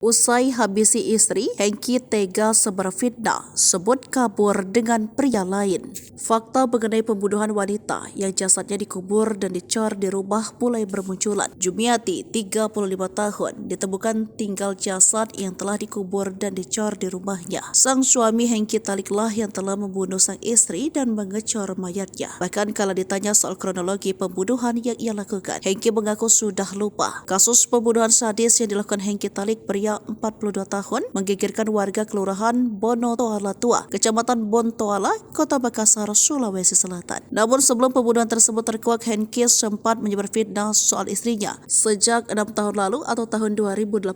Usai habisi istri, Hengki tega sebar fitnah, sebut kabur dengan pria lain. Fakta mengenai pembunuhan wanita yang jasadnya dikubur dan dicor di rumah mulai bermunculan. Jumiati, 35 tahun, ditemukan tinggal jasad yang telah dikubur dan dicor di rumahnya. Sang suami Hengki Taliklah yang telah membunuh sang istri dan mengecor mayatnya. Bahkan kala ditanya soal kronologi pembunuhan yang ia lakukan, Hengki mengaku sudah lupa. Kasus pembunuhan sadis yang dilakukan Hengki Talik, pria 42 tahun, menggegerkan warga Kelurahan Bonotoala Tua, Kecamatan Bontoala, Kota Makassar, Sulawesi Selatan. Namun sebelum pembunuhan tersebut terkuak, Hengki sempat menyebar fitnah soal istrinya sejak 6 tahun lalu atau tahun 2018.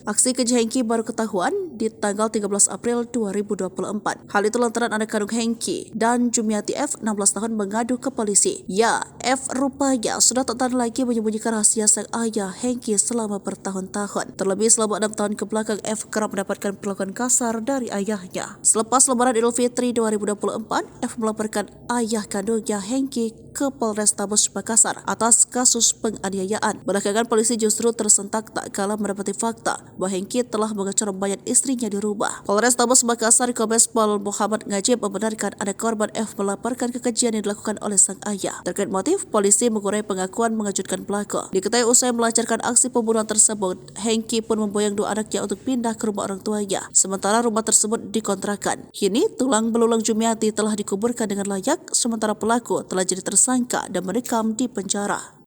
Aksi keji Hengki baru ketahuan di tanggal 13 April 2024. Hal itu lantaran anak kandung Hengki dan Jumiati F, 16 tahun, mengadu ke polisi. Ya, F rupanya sudah tak tahan lagi menyembunyikan rahasia sang ayah Hengki selama bertahun-tahun. Terlebih selama 6 tahun kebelakang, F kerap mendapatkan perlakuan kasar dari ayahnya. Selepas Lebaran Idul Fitri 2024, F melaporkan ayah kandungnya Hengki ke Polrestabes Makassar atas kasus penganiayaan. Belakangan polisi justru tersentak tak kala mendapati fakta bahwa Hengki telah mengecor mayat istrinya di rumah. Polrestabes Makassar Kombes Pol Muhammad Ngajib membenarkan ada korban F melaporkan kekejian yang dilakukan oleh sang ayah. Terkait motif, polisi mengurai pengakuan mengejutkan pelaku. Diketahui usai melancarkan aksi pembunuhan tersebut, Hengki pun memboyong dua anaknya untuk pindah ke rumah orang tuanya. Sementara rumah tersebut dikontrakan. Kini tulang belulang Jumiati telah dikuburkan dengan layak, sementara pelaku telah jadi tersangka dan mendekam di penjara.